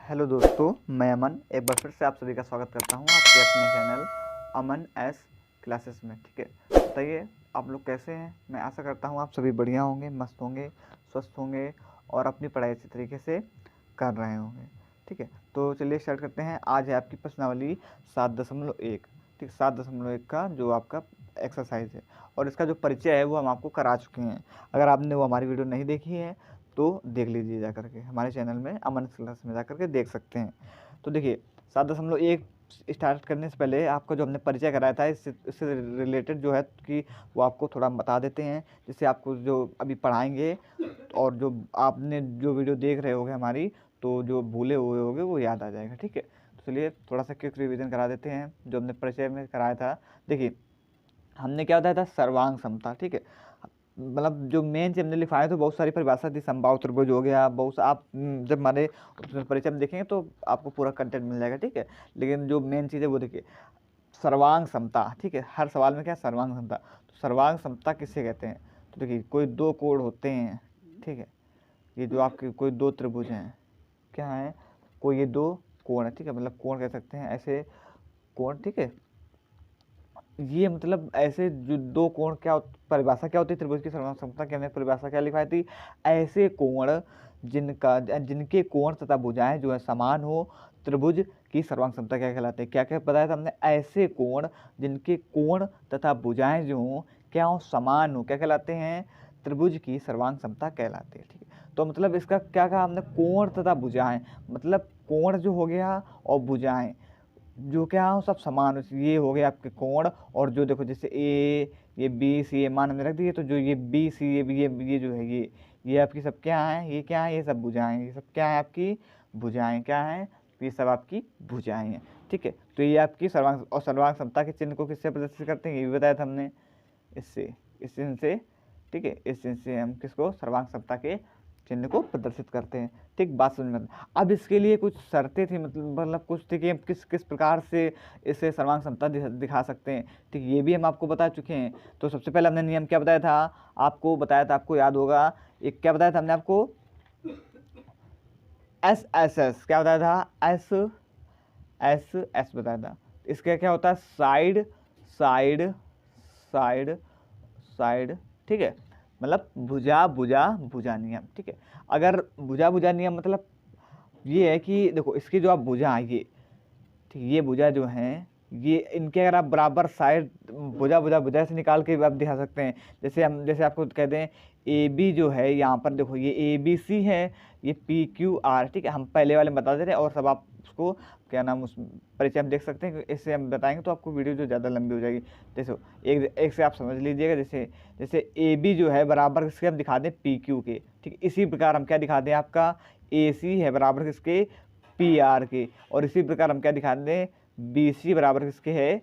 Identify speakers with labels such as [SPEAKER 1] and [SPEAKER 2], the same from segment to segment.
[SPEAKER 1] Hello दोस्तों, मैं अमन एक बार फिर से आप सभी का स्वागत करता हूं आपके अपने चैनल अमन एस क्लासेस में। ठीक है, बताइए आप लोग कैसे हैं। मैं आशा करता हूं आप सभी बढ़िया होंगे, मस्त होंगे, स्वस्थ होंगे और अपनी पढ़ाई अच्छी तरीके से कर रहे होंगे। ठीक है, तो चलिए स्टार्ट करते हैं। आज है आपकी प्रश्नावली 7.1। ठीक, 7.1 का जो आपका एक्सरसाइज है और इसका जो परिचय है वो हम आपको करा चुके हैं। अगर आपने वो हमारी वीडियो नहीं देखी है तो देख लीजिए, जा करके हमारे चैनल में अमन क्लास में जा करके देख सकते हैं। तो देखिए 7.1 स्टार्ट करने से पहले आपका जो हमने परिचय कराया था इससे रिलेटेड जो है कि वो आपको थोड़ा बता देते हैं, जिससे आपको जो अभी पढ़ाएंगे और जो आपने जो वीडियो देख रहे होगे हमारी, तो जो भूले हुए होगे वो याद आ जाएगा। ठीक है, तो चलिए थोड़ा सा क्विक रिवीजन करा देते हैं जो हमने परिचय में कराया था। देखिए हमने क्या बताया था, सर्वांग समता। ठीक है, मतलब जो मेन चीज हमने लिखाया तो बहुत सारी परिभाषा थी, समबाहु त्रिभुज हो गया, बहुत आप जब हमारे परिचय में देखेंगे तो आपको पूरा कंटेंट मिल जाएगा। ठीक है, लेकिन जो मेन चीज़ है वो देखिए सर्वांग समता। ठीक है, हर सवाल में क्या है, सर्वांग समता। तो सर्वांग समता किससे कहते हैं, तो देखिए कोई दो कोण होते हैं। ठीक है, ये जो आपके कोई दो त्रिभुज हैं, क्या है, कोई ये दो कोण है। ठीक है, मतलब कोण कह सकते हैं ऐसे कोण। ठीक है, ये मतलब ऐसे जो दो कोण क्या परिभाषा क्या होती है त्रिभुज की सर्वांग समता की, हमने परिभाषा क्या लिखाई थी, ऐसे कोण जिनके कोण तथा भुजाएं जो है समान हो, त्रिभुज की सर्वांग समता क्या कहलाते हैं। क्या क्या बताया था हमने, ऐसे कोण जिनके कोण तथा भुजाएं जो हो क्या हो, समान हो, क्या कहलाते हैं, त्रिभुज की सर्वांग समता कहलाते हैं। ठीक है, तो मतलब इसका क्या कहा हमने, कोण तथा भुजाएं, मतलब कोण जो हो गया और भुजाएं जो क्या हो सब समान, ये हो गए आपके कोण। और जो देखो जैसे ए ये बी सी ए मान हमने रख दिए, तो जो ये बी सी ये जो है ये आपकी सब क्या है, ये क्या है, ये सब भुजाएं, ये सब क्या है आपकी भुजाएं, क्या है, ये सब आपकी भुजाएं हैं। ठीक है, तो ये आपकी सर्वांग और सर्वांग समता के चिन्ह को किससे प्रदर्शित करते हैं, ये भी बताया था हमने, इससे, इस चिन्ह से। ठीक है, इस चिन्ह से हम किसको, सर्वांग समता के चिन्ह को प्रदर्शित करते हैं। ठीक, बात समझ में। अब इसके लिए कुछ शर्तें थी, मतलब कुछ थी कि हम किस किस प्रकार से इसे सर्वांग समता दिखा सकते हैं। ठीक, ये भी हम आपको बता चुके हैं। तो सबसे पहले हमने नियम क्या बताया था, आपको बताया था, आपको याद होगा, एक क्या बताया था हमने आपको, एस क्या बताया था, एस बताया था। इसका क्या होता है, साइड साइड साइड साइड। ठीक है, मतलब भुजा भुजा भुजा नियम। ठीक है, अगर भुजा भुजा नियम मतलब ये है कि देखो इसकी जो आप भुजा है ये, ठीक, ये भुजा जो है ये, इनके अगर आप बराबर साइड भुजा भुजा भुजा से निकाल के भी आप दिखा सकते हैं। जैसे हम, जैसे आपको कहते हैं ए बी जो है, यहाँ पर देखो ये ए बी सी है, ये पी क्यू आर। ठीक है, हम पहले वाले में बता दे रहे हैं और सब आप उसको क्या नाम उस परिचय हम देख सकते हैं। इससे हम बताएंगे तो आपको वीडियो जो ज़्यादा लंबी हो जाएगी। जैसे एक एक से आप समझ लीजिएगा, जैसे जैसे ए बी जो है बराबर किसके हम दिखा दें, पी क्यू के। ठीक, इसी प्रकार हम क्या दिखा दें, आपका ए सी है बराबर किसके, पी आर के। और इसी प्रकार हम क्या दिखा दें, बी सी बराबर किसके है,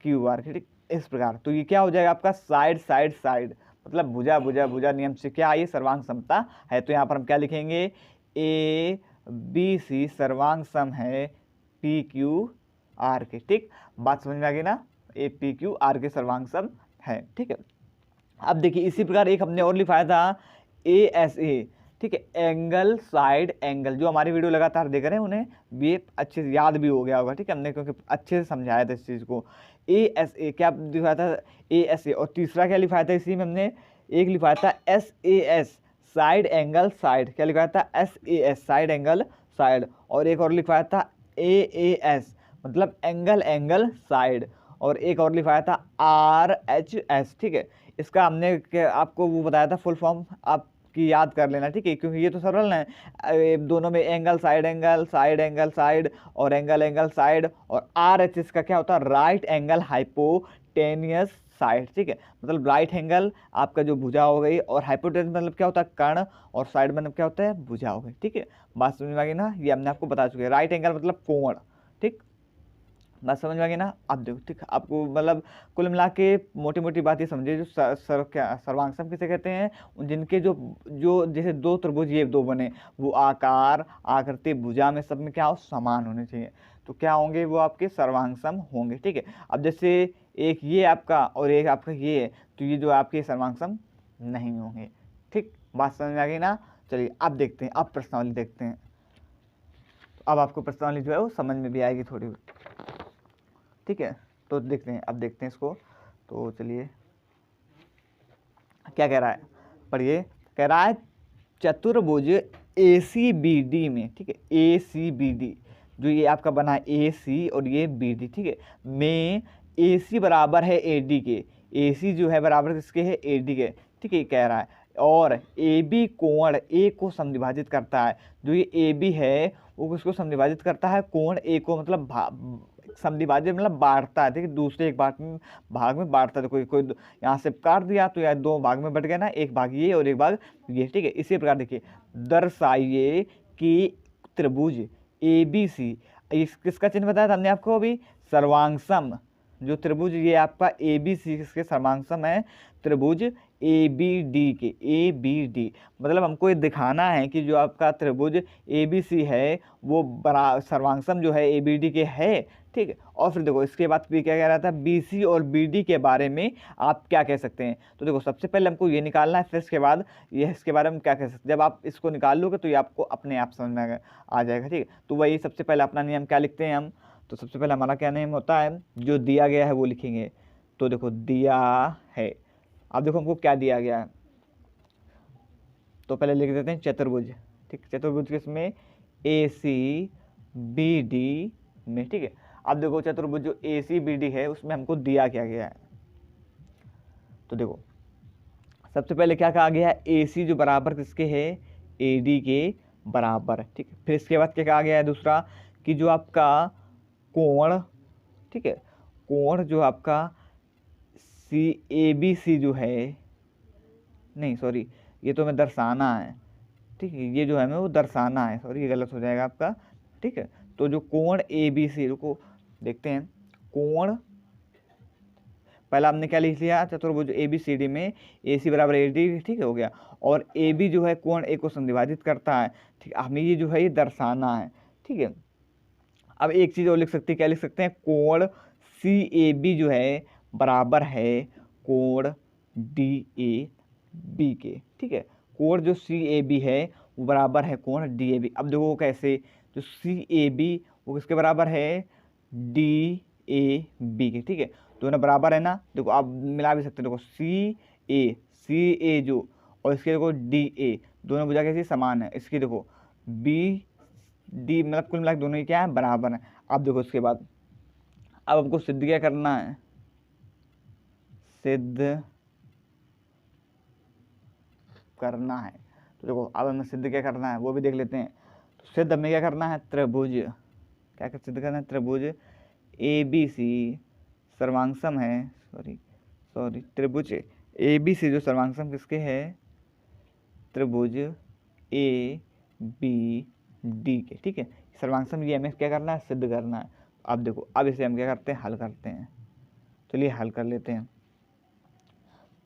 [SPEAKER 1] क्यू आर के। ठीक, इस प्रकार तो ये क्या हो जाएगा आपका, साइड साइड साइड, मतलब भुजा भुजा भुजा नियम से क्या आई, सर्वांग समता है। तो यहाँ पर हम क्या लिखेंगे, ए बी सी सर्वांग सम है पी क्यू आर के। ठीक, बात समझ में आ गई ना, ए पी क्यू आर के सर्वांग सम है। ठीक है, अब देखिए इसी प्रकार एक हमने और लिखाया था, ए एस ए। ठीक है, एंगल साइड एंगल, जो हमारी वीडियो लगातार देख रहे हैं उन्हें ये अच्छे से याद भी हो गया होगा। ठीक है, हमने क्योंकि अच्छे से समझाया था इस चीज़ को। ए एस ए क्या लिखाया था, ए एस ए। और तीसरा क्या लिखाया था इसी में हमने, एक लिखाया था S A S, side angle side. क्या लिखाया था, S A S, side angle side. और एक और लिखाया था ए ए एस, मतलब एंगल एंगल साइड। और एक और लिखाया था आर एच एस। ठीक है, इसका हमने आपको वो बताया था फुल फॉर्म, आपकी याद कर लेना। ठीक है, क्योंकि ये तो सरल है, दोनों में angle side angle, side angle side और एंगल एंगल साइड। और आर एच एस का क्या होता है, राइट एंगल हाइपोटेनियस साइड। ठीक है, मतलब राइट एंगल आपका जो भुजा हो गई, और हाइपोटेनस मतलब क्या होता है, कर्ण, और साइड मतलब क्या होता है, भुजा हो गई। ठीक है, बात समझ में आ गई ना, ये हमने आपको बता चुके हैं, राइट एंगल मतलब कोण। ठीक, बात समझ में आ गई ना। अब देखो, ठीक, आपको मतलब कुल मिला के मोटी मोटी बात ये समझिए, जो क्या सर्वांग सम किसे कहते हैं, जिनके जो जो जैसे दो त्रिभुज ये दो बने, वो आकार आकृति भुजा में सब में क्या हो, समान होने चाहिए, तो क्या होंगे, वो आपके सर्वांग सम होंगे। ठीक है, अब जैसे एक ये आपका और एक आपका ये है, तो ये जो आपके सर्वांग सम नहीं होंगे। ठीक, बात समझ में आ गई ना। चलिए अब देखते हैं, अब प्रश्नावली देखते हैं। अब आपको प्रश्नावली जो है वो समझ में भी आएगी थोड़ी, ठीक है। तो देखते हैं, अब देखते हैं इसको। तो चलिए क्या कह रहा है, पढ़िए। कह रहा है चतुर्भुज ACBD में, ठीक है, ACBD जो ये आपका बना है AC और ये BD, ठीक है, में AC बराबर है AD के, AC जो है बराबर किसके है, AD के, ठीक है, कह रहा है। और AB कोण A को समद्विभाजित करता है, जो ये AB है वो किसको समद्विभाजित करता है, कोण A को, मतलब समद्विभाजित मतलब बांटता है, ठीक है, दूसरे एक भाग में बांटता है। तो कोई यहाँ से काट दिया तो यार दो भाग में बट गया ना, एक भाग ये और एक भाग ये, ठीक है। इसी प्रकार देखिए, दर्शाइए कि त्रिभुज ABC, इस किसका चिन्ह बताया था हमने आपको अभी, सर्वांगसम, जो त्रिभुज ये आपका ABC किसके सर्वांगसम है, त्रिभुज ABD के, ABD मतलब हमको ये दिखाना है कि जो आपका त्रिभुज ABC है वो सर्वांगसम जो है ABD के है, ठीक है। और फिर देखो इसके बाद भी क्या कह रहा था, BC और BD के बारे में आप क्या कह सकते हैं। तो देखो सबसे पहले हमको ये निकालना है, फिर इसके बाद ये इसके बारे में क्या कह सकते हैं। जब आप इसको निकाल लोगे तो ये आपको अपने आप समझ में आ जाएगा, ठीक है। तो वही सबसे पहले अपना नियम क्या लिखते हैं हम, तो सबसे पहले हमारा क्या नियम होता है, जो दिया गया है वो लिखेंगे। तो देखो दिया है, अब देखो हमको क्या दिया गया है, तो पहले लिख देते हैं चतुर्भुज, ठीक, चतुर्भुज किसमें, ACBD में, ठीक है। अब देखो चतुर्भुज जो ACBD है उसमें हमको दिया क्या गया है, तो देखो सबसे पहले क्या कहा गया है, AC जो बराबर किसके है, AD के बराबर, ठीक है। फिर इसके बाद क्या कहा गया है दूसरा, कि जो आपका कोण, ठीक है, कोण जो आपका ABC जो है, नहीं सॉरी ये तो हमें दर्शाना है, ठीक है, ये जो है हमें वो दर्शाना है, सॉरी ये गलत हो जाएगा आपका, ठीक है। तो जो कोण ABC, रुको देखते हैं, कोण पहला हमने क्या लिख लिया, चतुर्भुज ABCD में AC बराबर AD, ठीक है, हो गया। और AB जो है कोण A को समद्विभाजित करता है, ठीक है, हमें ये जो है ये दर्शाना है, ठीक है। अब एक चीज़ और लिख सकते हैं, क्या लिख सकते हैं, कोण CAB जो है बराबर है कोण DAB के, ठीक है, कोण जो CAB है वो बराबर है कोण DAB। अब देखो कैसे, जो CAB वो किसके बराबर है, DAB के, ठीक है, दोनों बराबर है ना। देखो आप मिला भी सकते हैं, देखो CA जो और इसके देखो DA दोनों भुजा कैसी समान है, इसकी देखो BD मतलब कुल मिला के दोनों ही क्या है, बराबर है। अब देखो इसके बाद अब हमको सिद्ध क्या करना है, सिद्ध करना है। तो देखो अब हमें सिद्ध क्या करना है वो भी देख लेते हैं। तो सिद्ध हमें क्या करना है, त्रिभुज क्या सिद्ध करना है, त्रिभुज ABC सर्वांगसम है, सॉरी त्रिभुज ABC जो सर्वांगसम किसके है, त्रिभुज ABD के, ठीक है, सर्वांगसम ये हमें क्या करना है, सिद्ध करना है। अब देखो अब इसे हम क्या करते हैं, हल करते हैं। चलिए हल कर लेते हैं।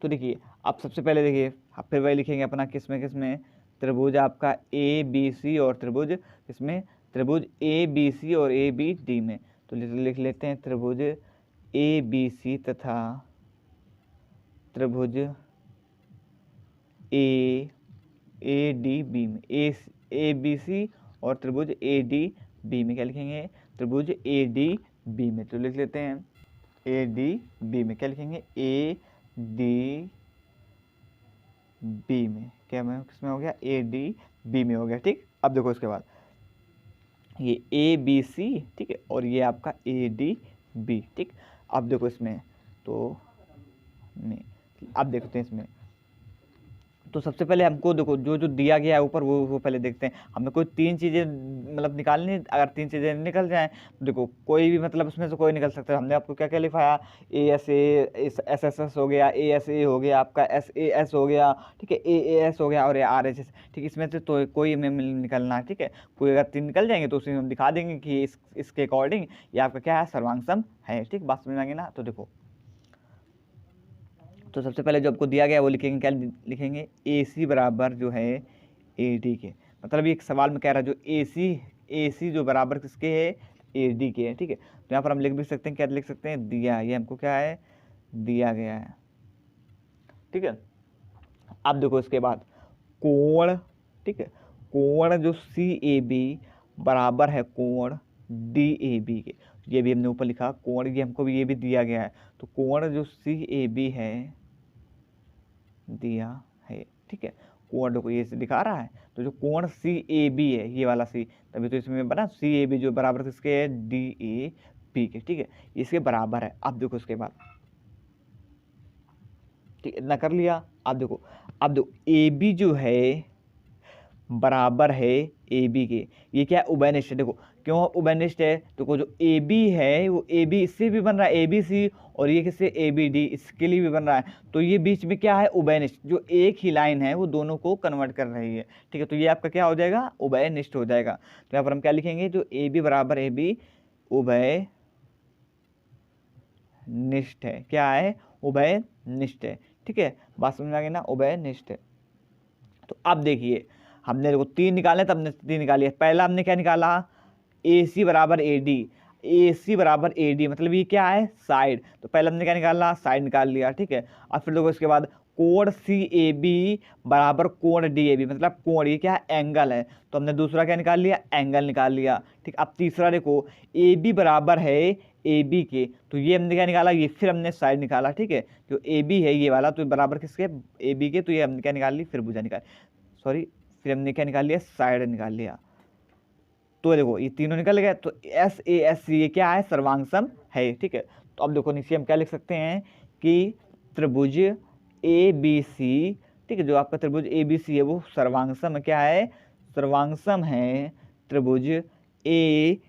[SPEAKER 1] तो देखिए अब सबसे पहले देखिए, फिर वही लिखेंगे अपना किसमें त्रिभुज आपका ABC और त्रिभुज किसमें, त्रिभुज ABC और ABD में। तो लिख लेते हैं त्रिभुज ABC तथा त्रिभुज ADB में, ABC और त्रिभुज ADB में क्या लिखेंगे, त्रिभुज ADB में। तो लिख लेते हैं ADB में क्या लिखेंगे, ADB में, क्या में किसमें हो गया, ADB में हो गया, ठीक। अब देखो इसके बाद ये ABC, ठीक है, और ये आपका ADB, ठीक। अब देखो इसमें तो नहीं, अब देखते हैं इसमें। तो सबसे पहले हमको देखो जो जो दिया गया है ऊपर वो पहले देखते हैं। हमें कोई तीन चीज़ें मतलब निकालनी, अगर तीन चीज़ें निकल जाएं तो देखो कोई भी मतलब उसमें से कोई निकल सकता है। हमने आपको क्या क्या लिखाया, ASA हो गया, ASA हो गया, आपका SAS हो गया, ठीक है, AAS हो गया और RHS, ठीक है, इसमें से तो कोई हमें निकलना है, ठीक है। कोई अगर तीन निकल जाएंगे तो उसमें हम दिखा देंगे कि इसके अकॉर्डिंग ये आपका क्या है, सर्वांगसम है, ठीक। बात समझ में आ गई ना। तो देखो तो सबसे पहले जो आपको दिया गया है वो लिखेंगे, क्या लिखेंगे, AC बराबर जो है AD के, मतलब ये एक सवाल में कह रहा है जो AC जो बराबर किसके है, AD के है, ठीक है। तो यहाँ पर हम लिख भी सकते हैं, क्या लिख सकते हैं, दिया, ये हमको क्या है, दिया गया है, ठीक है। अब देखो इसके बाद कोण, ठीक है, कोण जो CAB बराबर है कोण DAB के। ये भी हमने ऊपर लिखा कोण, ये हमको भी ये भी दिया गया है, तो कोण जो CAB है दिया है, ठीक है। कोण देखो ये से दिखा रहा है, तो जो कोण CAB है ये वाला C, तभी तो इसमें बना CAB जो बराबर किसके है DAB के, ठीक है, इसके बराबर है। अब देखो इसके बाद, ठीक, इतना कर लिया। अब देखो AB जो है बराबर है AB के, ये क्या है उभयनिष्ठ है। देखो क्यों उभयनिष्ठ है, तो जो AB है वो AB इससे भी बन रहा है ABC, और ये किससे ABD इसके लिए भी बन रहा है, तो ये बीच में क्या है उभयनिष्ठ, जो एक ही लाइन है वो दोनों को कन्वर्ट कर रही है, ठीक है। तो ये आपका क्या हो जाएगा उभयनिष्ठ हो जाएगा। तो यहाँ पर हम क्या लिखेंगे, जो AB बराबर AB उभयनिष्ठ है, क्या है उभयनिष्ठ है, ठीक है। बात समझ आ गई ना, उभयनिष्ठ है। तो अब देखिए हमने देखो 3 निकाले, तब हमने 3 निकाली है। पहला हमने क्या निकाला, AC बराबर AD, AC बराबर AD मतलब ये क्या है साइड, तो पहले हमने क्या निकाला साइड निकाल लिया, ठीक है। अब फिर देखो इसके बाद कोण CAB बराबर कोण DAB मतलब कोण, ये क्या है एंगल है, तो हमने दूसरा क्या निकाल लिया एंगल निकाल लिया, ठीक। अब तीसरा देखो AB बराबर है AB के, तो ये हमने क्या निकाला, ये फिर हमने साइड निकाला, ठीक है। जो AB है ये वाला तो बराबर किसके AB के, तो ये हमने क्या निकाल ली फिर भुजा निकाल, सॉरी फिर हमने क्या निकाल लिया साइड निकाल लिया। तो देखो ये तीनों निकल गए, तो SASC ये क्या है सर्वांग है, ठीक है। तो अब देखो नीचे हम क्या लिख सकते हैं कि त्रिभुज ABC, ठीक है, जो आपका त्रिभुज ABC है वो सर्वांग सम क्या है, सर्वांग सम है त्रिभुज ABD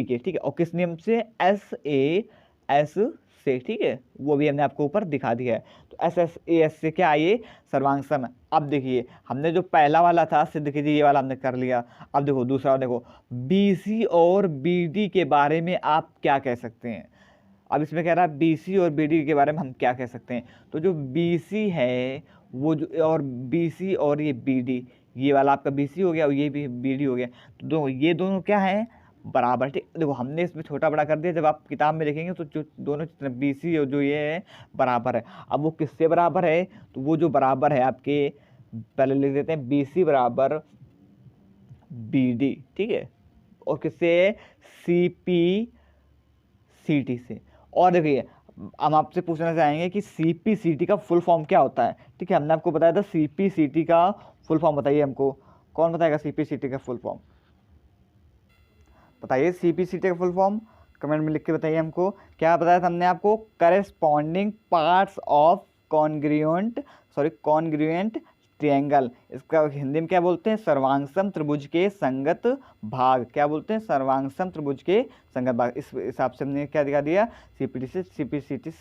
[SPEAKER 1] के, ठीक है। और किस नियम से, SAS से, ठीक है, वो भी हमने आपको ऊपर दिखा दिया है। तो SAS से क्या है सर्वांग सम है। अब देखिए हमने जो पहला वाला था सिद्ध कीजिए ये वाला हमने कर लिया। अब देखो दूसरा देखो BC और BD के बारे में आप क्या कह सकते हैं। अब इसमें कह रहा है BC और BD के बारे में हम क्या कह सकते हैं, तो जो BC है वो जो और BC और ये BD, ये वाला आपका BC हो गया और ये भी BD हो गया, तो ये दोनों क्या है बराबर, ठीक। देखो हमने इसमें छोटा बड़ा कर दिया, जब आप किताब में देखेंगे तो जो दोनों BC और जो ये है बराबर है। अब वो किससे बराबर है, तो वो जो बराबर है आपके, पहले लिख देते हैं BC बराबर BD, ठीक है, और किससे CPCT से। और देखिए हम आपसे पूछना चाहेंगे कि CPCT का फुल फॉर्म क्या होता है, ठीक है। हमने आपको बताया था CPCT का फुल फॉर्म, बताइए हमको कौन बताएगा CPCT का फुल फॉर्म, बताइए CPCT का फुल फॉर्म कमेंट में लिख के बताइए हमको। क्या बताया था हमने आपको, corresponding parts of congruent triangle, इसका हिंदी में क्या बोलते हैं सर्वांगसम त्रिभुज के संगत भाग, क्या बोलते हैं सर्वांगसम त्रिभुज के संगत भाग। इस हिसाब से हमने क्या दिखा दिया CPCT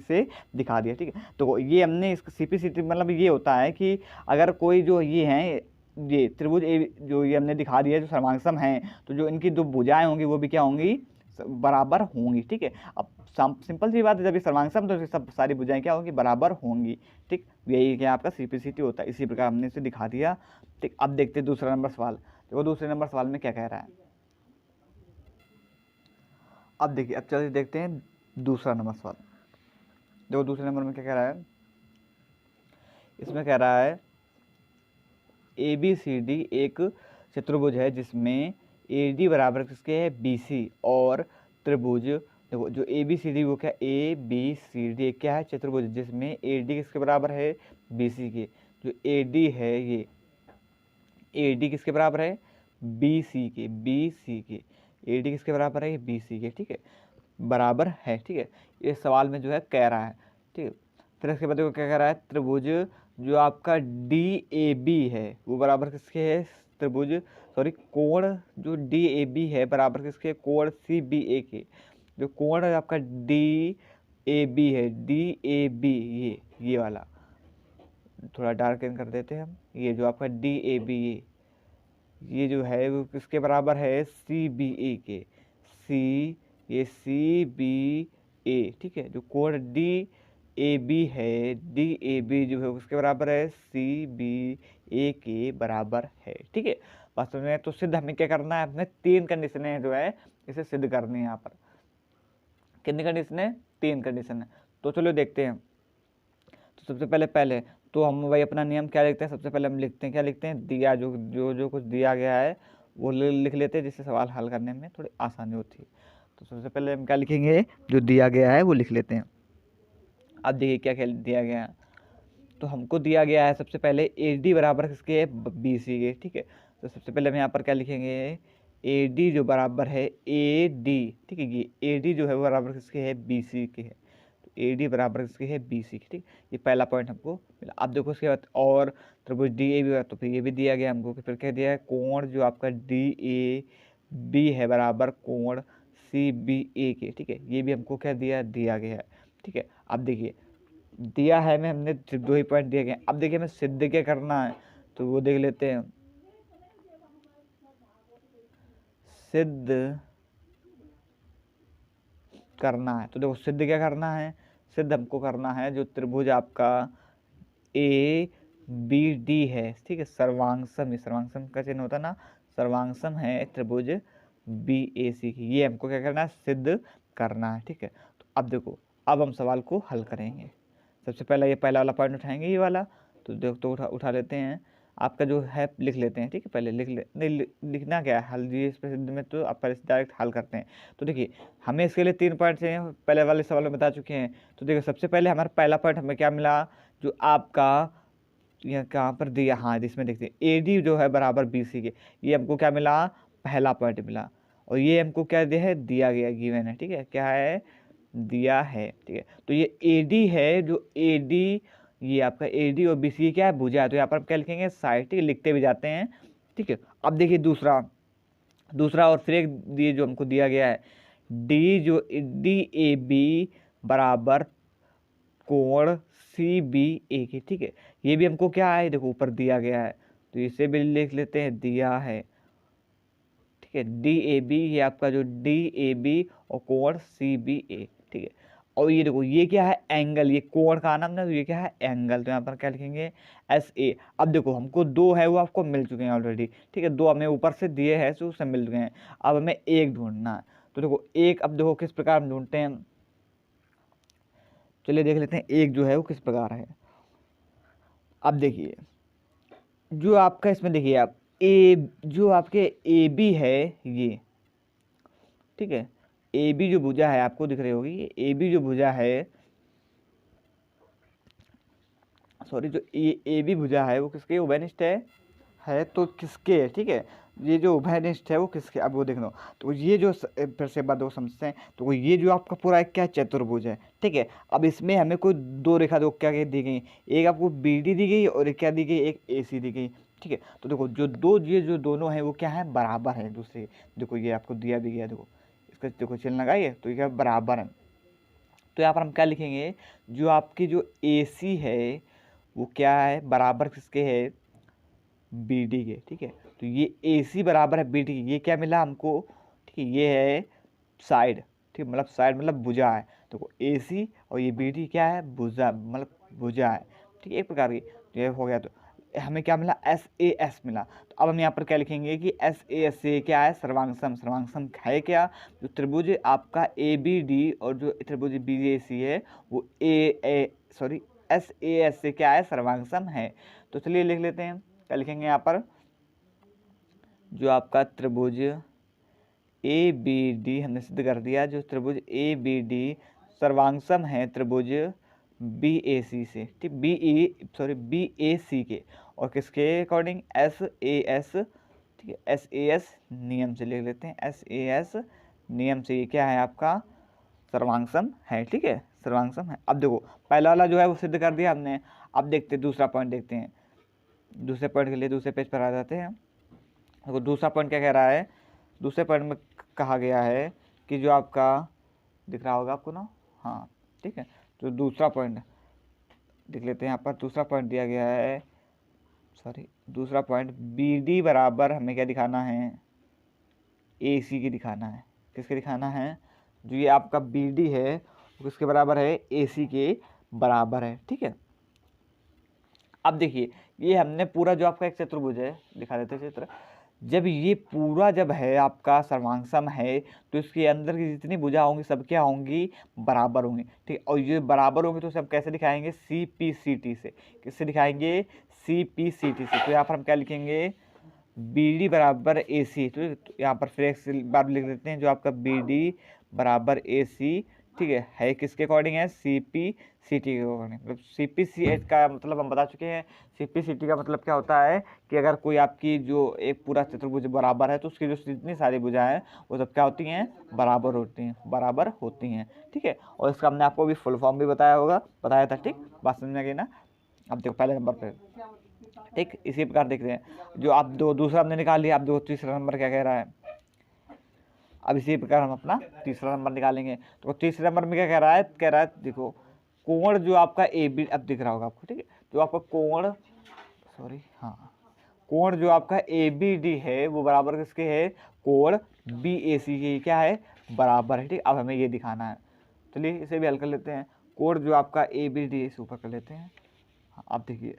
[SPEAKER 1] से दिखा दिया, ठीक है। तो ये हमने इस CPCT मतलब ये होता है कि अगर कोई जो ये हैं ये त्रिभुज जो ये हमने दिखा दिया जो सर्वांगसम हैं, तो जो इनकी दो भुजाएं होंगी वो भी क्या होंगी बराबर होंगी, ठीक है। अब सिंपल सी बात है, जब ये सर्वांगसम तो सब सारी भुजाएं क्या होंगी बराबर होंगी, ठीक। यही क्या आपका CPCT होता है, इसी प्रकार हमने इसे दिखा दिया, ठीक। अब देखते हैं दूसरा नंबर सवाल। देखो दूसरे नंबर सवाल में क्या कह रहा है, अब देखिए अब चलिए देखते हैं दूसरा नंबर सवाल। देखो दूसरे नंबर में क्या कह रहा है, इसमें कह रहा है ABCD एक चतुर्भुज है जिसमें AD बराबर किसके है BC, और त्रिभुज देखो जो ABCD वो क्या ABCD क्या है चतुर्भुज जिसमें AD किसके बराबर है BC के, जो AD है ये AD किसके बराबर है BC के, AD किसके बराबर है ये BC के, ठीक है, बराबर है, ठीक है। ये सवाल में जो है कह रहा है, ठीक है। फिर इसके बाद देखो क्या कह रहा है, त्रिभुज जो आपका DAB है वो बराबर किसके है त्रिभुज सॉरी कोण जो DAB है बराबर किसके कोण CBA के, जो कोण है आपका DAB है DAB ये वाला थोड़ा डार्क कर देते हैं हम, ये जो आपका DAB ये जो है वो किसके बराबर है CBA के, ये CBA, ठीक है। जो कोण DAB है DAB जो है उसके बराबर है CBA के बराबर है, ठीक है। वास्तव में तो सिद्ध हमें क्या करना है, हमें 3 कंडीशनें जो है इसे सिद्ध करनी है। यहाँ पर कितनी कंडीशन है 3 कंडीशन है, तो चलो देखते हैं। तो सबसे पहले तो हम भाई अपना नियम क्या लिखते हैं, सबसे पहले हम लिखते हैं, क्या लिखते हैं, दिया जो जो जो कुछ दिया गया है वो लिख लेते हैं, जिससे सवाल हल करने में थोड़ी आसानी होती है। तो सबसे पहले हम क्या लिखेंगे, जो दिया गया है वो लिख लेते हैं। अब देखिए क्या क्या दिया गया है। तो हमको दिया गया है सबसे पहले ए डी बराबर किसके है, बी सी के, ठीक है। तो सबसे पहले हम यहाँ पर क्या लिखेंगे, ए डी जो बराबर है ए डी, ठीक है, ये ए डी जो है वो बराबर किसके है, बी सी के है। तो ए डी बराबर किसके है, बी सी के, ठीक। ये पहला पॉइंट हमको मिला। अब देखो उसके बाद और त्रिभुज डी ए बी, तो फिर ये भी दिया गया हमको कि फिर क्या दिया है, कोण जो आपका डी ए बी है बराबर कोण सी बी ए के, ठीक है। ये भी हमको क्या दिया गया है, ठीक है। अब देखिए दिया है में हमने सिर्फ 2 ही पॉइंट दिए गए। अब देखिए हमें सिद्ध क्या करना है, तो वो देख लेते हैं। सिद्ध करना है, तो देखो सिद्ध क्या करना है, सिद्ध हमको करना है जो त्रिभुज आपका ए बी डी है, ठीक है, सर्वांगसम, सर्वांगसम का चिन्ह होता है ना, सर्वांगसम है त्रिभुज बी ए सी की, ये हमको क्या करना है, सिद्ध करना है, ठीक है। तो अब देखो अब हम सवाल को हल करेंगे। सबसे पहला ये पहला वाला पॉइंट उठाएंगे, ये वाला, तो देखो तो उठा लेते हैं। आपका जो है लिख लेते हैं, ठीक है, पहले नहीं लिखना क्या है, हल जी इस पर सिद्ध में, तो आप पहले डायरेक्ट हल करते हैं। तो देखिए हमें इसके लिए 3 पॉइंट चाहिए, पहले वाले सवाल में बता चुके हैं। तो देखिए सबसे पहले हमारा पहला पॉइंट हमें क्या मिला, जो आपका यह कहाँ पर दिया, हाँ इसमें देखते हैं ए डी जो है बराबर बी सी के, ये हमको क्या मिला, पहला पॉइंट मिला। और ये हमको क्या दिया गया गिवन है, ठीक है, क्या है, दिया है, ठीक है। तो ये ए डी है, जो ए डी ये आपका ए डी और बी सी क्या है, भुजा है। तो यहाँ पर हम क्या लिखेंगे, साइड, ठीक है, लिखते भी जाते हैं, ठीक है। अब देखिए दूसरा और फिर एक ये जो हमको दिया गया है डी जो डी ए बी बराबर कोण सी बी ए के, ठीक है। ये भी हमको क्या है, देखो ऊपर दिया गया है, तो इसे भी लिख लेते हैं, दिया है, ठीक है। डी ए बी ये आपका जो डी ए बी और कोण सी बी ए, ठीक है। और ये देखो ये क्या है, एंगल, ये कोण का नाम ना, तो ये क्या है, एंगल। तो यहाँ पर क्या लिखेंगे, एस ए। अब देखो हमको 2 है वो आपको मिल चुके हैं ऑलरेडी, ठीक है, 2 हमें ऊपर से दिए हैं तो उससे मिल चुके हैं। अब हमें एक ढूंढना है, तो देखो एक, अब देखो किस प्रकार हम ढूंढते हैं, चलिए देख लेते हैं एक जो है वो किस प्रकार है। अब देखिए जो आपका इसमें देखिए आप ए जो आपके ए बी है ये, ठीक है, ए बी जो भुजा है आपको दिख रही होगी, ये ए बी जो भुजा है, सॉरी, जो ए बी भुजा है वो किसके उभयनिष्ठ है तो किसके है, ठीक है। ये जो उभयनिष्ठ है वो किसके, अब वो देख लो, तो ये जो फिर से बात वो समझते हैं, तो ये जो आपका पूरा एक क्या चतुर्भुज है, ठीक है। अब इसमें हमें कोई 2 रेखा दो क्या दी गई, एक आपको बी डी दी गई और एक क्या दी गई, एक ए सी दी गई, ठीक है। तो देखो ये जो दोनों हैं वो क्या है, बराबर है एक दूसरे, देखो ये आपको दिया भी गया, देखो इसका देखो चिन्ह लगाइए, तो ये क्या बराबर है। तो यहाँ पर हम क्या लिखेंगे, जो आपकी जो ए सी है वो क्या है, बराबर किसके है, बी डी के, ठीक है। तो ये ए सी बराबर है बी डी, ये क्या मिला हमको, ठीक है, ये है साइड, ठीक है, मतलब साइड मतलब भुजा है। तो ए सी और ये बी डी क्या है, भुजा, मतलब भुजा है, ठीक है, एक प्रकार की। तो ये हो गया, तो हमें क्या मिला, एस ए एस मिला। तो अब हम यहाँ पर क्या लिखेंगे कि एस ए एस से क्या है, सर्वांगसम, सर्वांगसम है क्या, जो त्रिभुज आपका ए बी डी और जो त्रिभुज बी ए सी है वो एस ए एस से क्या है, सर्वांगसम है। तो चलिए लिख लेते हैं, क्या लिखेंगे यहाँ पर, जो आपका त्रिभुज ए बी डी हमने सिद्ध कर दिया, जो त्रिभुज ए बी डी सर्वांगसम है त्रिभुज बी ए सी से, ठीक, बी ए सी के, और किसके अकॉर्डिंग, एस ए एस, ठीक है, एस ए एस नियम से लिख लेते हैं, एस ए एस नियम से ये क्या है आपका, सर्वांगसम है, ठीक है, सर्वांगसम है। अब देखो पहला वाला जो है वो सिद्ध कर दिया हमने। अब देखते हैं दूसरा पॉइंट, देखते हैं दूसरे पॉइंट के लिए दूसरे पेज पर आ जाते हैं। देखो दूसरा पॉइंट क्या कह रहा है, दूसरे पॉइंट में कहा गया है कि जो आपका दिख रहा होगा आपको ना, हाँ ठीक है, तो दूसरा पॉइंट देख लेते हैं। यहाँ पर दूसरा पॉइंट दिया गया है, सॉरी दूसरा पॉइंट बी डी बराबर हमें क्या दिखाना है, ए सी की दिखाना है, किसके दिखाना है, जो ये आपका बी डी है वो किसके बराबर है, ए सी के बराबर है, ठीक है। अब देखिए ये हमने पूरा जो आपका एक चतुर्भुज है, दिखा देते चित्र, जब ये पूरा जब है आपका सर्वांगसम है तो इसके अंदर की जितनी भुजा होंगी सब क्या होंगी, बराबर होंगी। ठीक, और ये बराबर होंगे तो सब कैसे दिखाएंगे, सी पी सी टी से। किससे दिखाएंगे, सी पी सी टी से। तो यहाँ पर हम क्या लिखेंगे, बी डी बराबर ए सी। तो यहाँ पर फिर एक बार लिख देते हैं, जो आपका बी डी बराबर ए सी, ठीक है किसके अकॉर्डिंग है, सी पी सी टी के अकॉर्डिंग। मतलब सी पी सी एच का मतलब हम बता चुके हैं। सी पी सी टी का मतलब क्या होता है कि अगर कोई आपकी जो एक पूरा चतुर्भुज बराबर है तो उसकी जो जितनी सारी भुजाएं हैं वो सब क्या होती हैं, बराबर होती हैं, बराबर होती हैं। ठीक है, और इसका हमने आपको भी फुल फॉर्म भी बताया था। ठीक, बात समझ में गई ना। अब देखो पहले नंबर पे, ठीक, इसी प्रकार देख रहे हैं। जो आप दूसरा हमने निकाल लिया, अब देखो तीसरा नंबर क्या कह रहा है। अब इसी प्रकार हम अपना तीसरा नंबर निकालेंगे। तो तीसरे नंबर में क्या कह रहा है देखो, कोण जो आपका ए बी, अब दिख रहा होगा आपको, ठीक है, जो आपका कोण, सॉरी हाँ, कोण जो आपका ए बी डी है वो बराबर किसके है, कोण बी ए सी के क्या है, बराबर है। ठीक, अब हमें ये दिखाना है। चलिए इसे भी हल कर लेते हैं। कोण जो आपका ए बी डी इसे ऊपर कर लेते हैं। हाँ, अब देखिए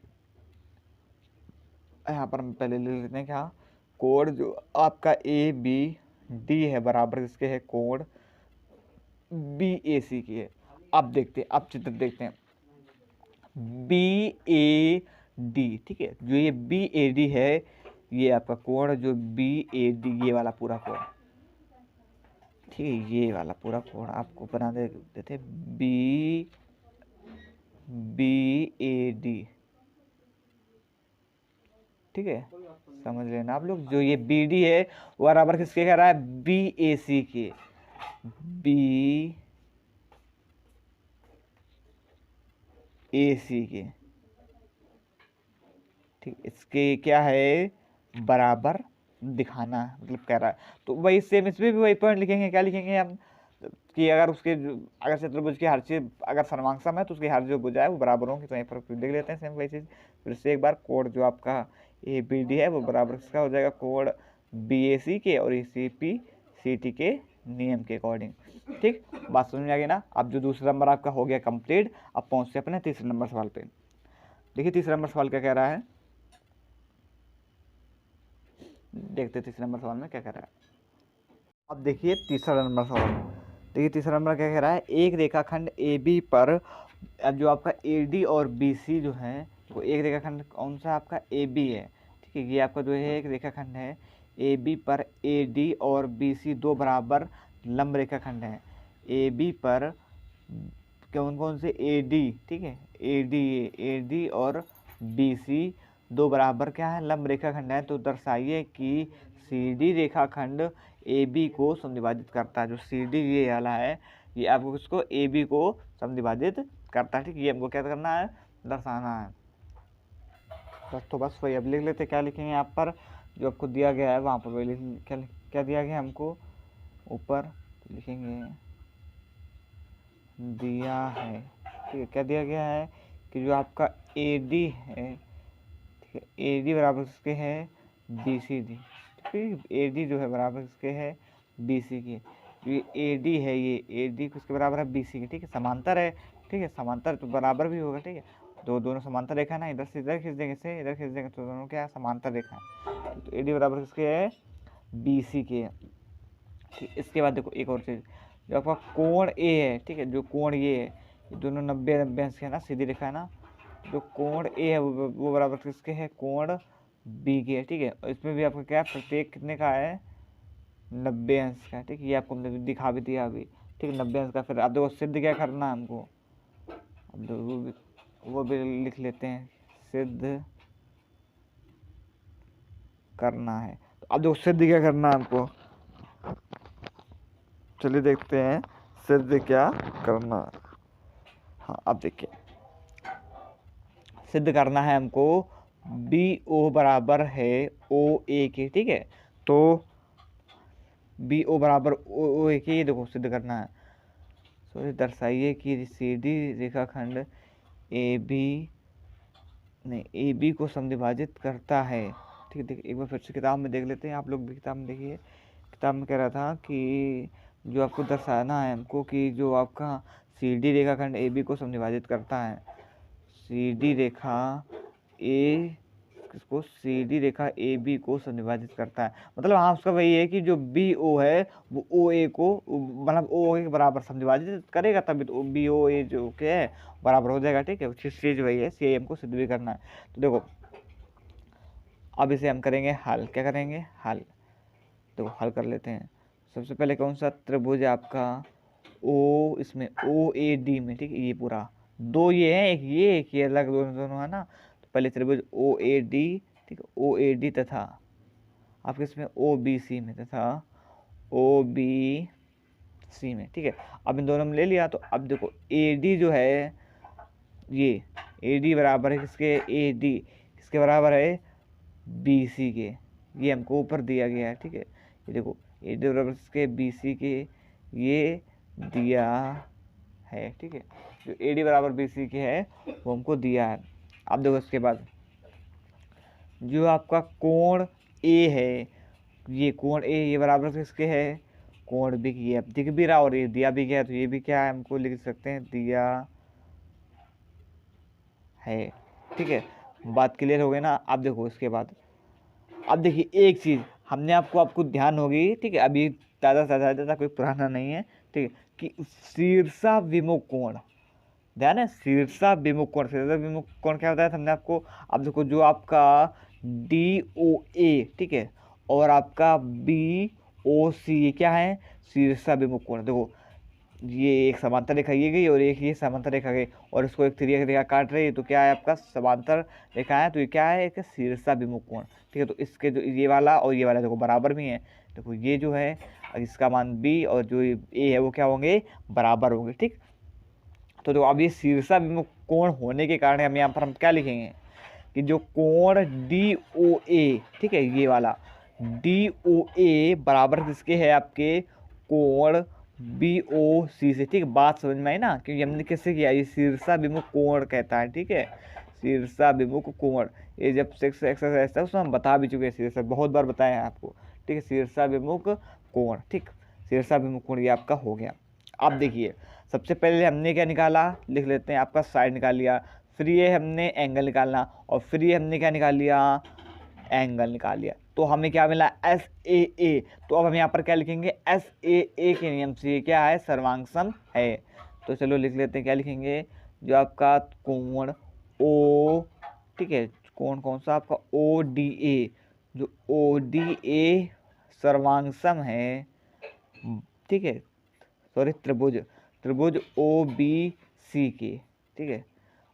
[SPEAKER 1] यहाँ पर हम पहले लिख लेते हैं क्या, कोण जो आपका ए बी डी है बराबर किसके है, कोण बी ए सी की है। अब देखते हैं, अब चित्र देखते हैं, बी ए डी, ठीक है, जो ये बी ए डी है ये आपका कोण जो बी ए डी, ये वाला पूरा कोण, ठीक है, ये वाला पूरा कोण आपको बना देते बी ए डी। ठीक है, समझ लेना आप लोग, जो ये बी डी है वो बराबर किसके कह रहा है, बी ए सी के, बी ए सी के। ठीक, इसके क्या है, बराबर दिखाना मतलब कह रहा है। तो वही सेम इसमें भी वही पॉइंट लिखेंगे, क्या लिखेंगे हम, कि अगर उसके अगर चतुर्भुज की हर चीज अगर सर्वांगसम है तो उसकी हर जो भुजा है वो बराबर होंगी। तो यहीं पर देख लेते हैं सेम वही चीज फिर से एक बार। कोण जो आपका ए बी डी है वो बराबर किसका हो जाएगा, कोण बी ए सी के और सी पी सी टी के नियम के अकॉर्डिंग। ठीक, बात समझ में आ गई ना। अब जो दूसरा नंबर आपका हो गया कंप्लीट, अब पहुंचते अपने तीसरे नंबर सवाल पे। देखिए तीसरा नंबर सवाल क्या कह रहा है, देखते तीसरे नंबर सवाल में क्या कह रहा है। अब देखिए तीसरा नंबर सवाल, देखिए तीसरा नंबर क्या कह रहा है, एक रेखाखंड ए बी पर, अब जो आपका ए डी और बी सी जो है, तो एक रेखाखंड कौन सा आपका ए बी है। ठीक है, ये आपका जो है एक रेखाखंड है ए बी पर, ए डी और बी सी दो बराबर लंब रेखाखंड है। ए बी पर कौन कौन से, ए डी, ठीक है, ए डी और बी सी दो बराबर क्या है, लंब रेखाखंड है। तो दर्शाइए कि सी डी रेखाखंड ए बी को समद्विभाजित करता है। जो सी डी ये वाला है ये आपको किसको, ए बी को समद्विभाजित करता है। ठीक, ये हमको क्या करना है, दर्शाना है। तो बस वही अब लिख लेते, क्या लिखेंगे यहाँ पर, जो आपको दिया गया है वहाँ पर वही क्या दिया गया हमको, ऊपर लिखेंगे दिया है। ठीक है, क्या दिया गया है कि जो आपका ए डी है, ठीक है, ए डी बराबर किसके है, बी सी डी। ठीक है, ए डी जो है बराबर किसके है, बी सी के। ये ए डी है, ये ए डी किसके बराबर है, बी सी के। ठीक है, समांतर है, ठीक है, समांतर तो बराबर भी होगा। ठीक है, दोनों समांतर रेखा है ना, इधर से इधर खींच देंगे, से इधर खींच देंगे, तो दोनों क्या है, समांतर रेखा है। तो ए डी बराबर किसके है, बी सी के। ठीक, इसके बाद देखो एक और चीज़, जो आपका कोण ए है, ठीक है, जो कोण ये है, ये दोनों 90 अंश के है ना, सीधी रेखा है ना। जो कोण ए है वो बराबर किसके है, कोण बी के। ठीक है, और इसमें भी आपका क्या प्रत्येक कितने का है, 90 अंश का। ठीक है, ये आपको हमने दिखा भी दिया अभी। ठीक है, 90 अंश का। फिर अब देखो सिद्ध क्या करना है हमको, अब वो भी लिख लेते हैं, सिद्ध करना है। तो अब देखो सिद्ध क्या करना है हमको, चलिए देखते हैं सिद्ध क्या करना। हाँ, अब देखिए सिद्ध करना है हमको, बी ओ बराबर है ओ ए के। ठीक है, तो बी ओ बराबर ओ ए के, ये देखो सिद्ध करना है। सो दर्शाइए कि सी डी रेखाखंड ए बी को समद्विभाजित करता है। ठीक है, देखिए एक बार फिर से किताब में देख लेते हैं, आप लोग भी किताब में देखिए। किताब में कह रहा था कि जो आपको दर्शाना है हमको कि जो आपका सी डी रेखाखंड ए बी को समद्विभाजित करता है। सी डी रेखा ए किसको, सीधी रेखा ए बी को समविभाजित करता है। मतलब हाँ उसका वही है कि जो बी ओ है वो ओ ए को मतलब ओ ए के बराबर समविभाजित करेगा, तभी तो बी ओ ए जो क्या है बराबर हो जाएगा। ठीक है, चीज वही है, सी एम को सिद्ध भी करना है। तो देखो अब इसे हम करेंगे हल। क्या करेंगे, हल। देखो हल कर लेते हैं। सबसे पहले कौन सा त्रिभुज आपका ओ, इसमें ओ ए डी में, ठीक है, ये पूरा दो ये है, एक ये अलग, दोनों दोनों है ना। तो पहले त्रिभुज ओ ए डी, ठीक है, ओ ए डी तथा आपके इसमें ओ बी सी में तथा ओ बी सी में। ठीक है, अब इन दोनों में ले लिया। तो अब देखो ए डी जो है, ये ए डी बराबर है किसके, ए डी किसके बराबर है, बी सी के। ये हमको ऊपर दिया गया है। ठीक है, ये देखो ए डी बराबर किसके, बी सी के, ये दिया है। ठीक है, जो ए डी बराबर बी सी के है वो हमको दिया है। अब देखो इसके बाद जो आपका कोण ए है, ये कोण ए ये बराबर किसके है, कोण बी की। अब दिख भी रहा और ये दिया भी गया, तो ये भी क्या है हमको लिख सकते हैं, दिया है। ठीक है, बात क्लियर हो गई ना। अब देखो इसके बाद, अब देखिए एक चीज हमने आपको ध्यान होगी, ठीक है, अभी ज़्यादा कोई पुराना नहीं है। ठीक है, कि शीर्षा विमुख कोण, ध्यान है, शीर्षा विमुख कोण। शीर्षा विमुख कोण क्या होता है हमने आपको, अब देखो जो आपका डी ओ ए, ठीक है, और आपका बी ओ सी क्या है, शीर्षा विमुख कोण। देखो ये एक समांतर रेखा ये गई और एक ये समांतर रेखा गई और इसको एक तिर्यक रेखा काट रही है, तो क्या है आपका समांतर रेखा है, तो ये क्या है, एक शीर्षा विमुख कोण। ठीक है, तो इसके जो ये वाला और ये वाला देखो बराबर भी है। देखो ये जो है इसका मान बी और जो ए है वो क्या होंगे, बराबर होंगे। ठीक, तो अब ये शीर्षा विमुख कोण होने के कारण हम यहाँ पर हम क्या लिखेंगे कि जो कोण डी ओ ए, ठीक है, ये वाला डी ओ ए बराबर किसके है, आपके कोण बी ओ सी से। ठीक है, बात समझ में आई ना, क्योंकि हमने किससे किया, ये शीर्षा विमुख कोण कहता है। ठीक है, शीर्षा विमुख कोण, ये जब सेक्स एक्सरसाइज था उसमें हम बता भी चुके हैं, शीर्षा बहुत बार बताए हैं आपको। ठीक है, शीर्षा विमुख कोण, ठीक, शीर्षा विमुख कोण ये आपका हो गया। अब देखिए सबसे पहले हमने क्या निकाला, लिख लेते हैं, आपका साइड निकाल लिया। फिर ये हमने एंगल निकालना और फिर ये हमने क्या निकाल लिया, एंगल निकाल लिया। तो हमें क्या मिला, एस ए ए। तो अब हम यहाँ पर क्या लिखेंगे, एस ए ए के नियम से ये क्या है, सर्वांग है। तो चलो लिख लेते हैं, क्या लिखेंगे, जो आपका कोण ओ, ठीक है, कोण कौन सा आपका ओ डी ए, जो ओ डी ए सर्वांग है। ठीक है, सॉरी त्रिभुज ओ बी सी के। ठीक है,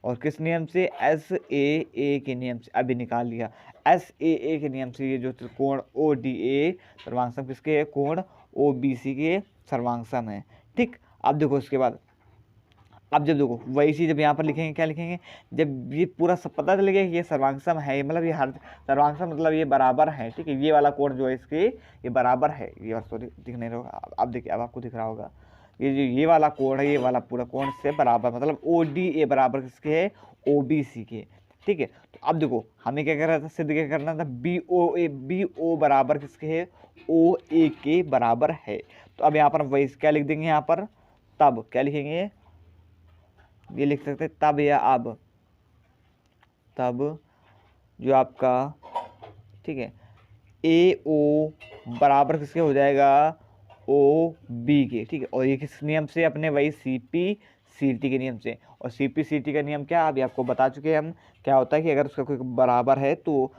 [SPEAKER 1] और किस नियम से, एस ए के नियम से। अभी निकाल लिया, एस ए के नियम से ये जो त्रिकोण ओ डी ए सर्वांगसम किसके है, कोण ओ बी सी के सर्वांगसम है। ठीक, अब देखो इसके बाद, अब जब देखो वही चीज जब यहाँ पर लिखेंगे, क्या लिखेंगे, जब ये पूरा सब पता चलेगा कि ये सर्वांगसम है, मतलब ये हर सर्वांगसम मतलब ये बराबर है। ठीक है, ये वाला कोण जो है इसके ये बराबर है, ये सॉरी दिख नहीं रहा, अब देखिए अब आपको दिख रहा होगा, ये जो ये वाला कोण है ये वाला पूरा कोण से बराबर, मतलब ओ डी ए बराबर किसके है, ओ बी सी के। ठीक है, तो अब देखो हमें क्या करना था, सिद्ध क्या करना था, बी ओ बराबर किसके है, ओ ए के बराबर है। तो अब यहाँ पर वही क्या लिख देंगे, यहाँ पर तब क्या लिखेंगे, ये लिख सकते हैं तब या अब, तब जो आपका, ठीक है, ए ओ बराबर किसके हो जाएगा, ओ बी के। ठीक है, और ये किस नियम से, अपने वही सी पी सी टी के नियम से। और सी पी सी टी का नियम क्या, अभी आपको बता चुके हैं हम, क्या होता है कि अगर उसका कोई बराबर है तो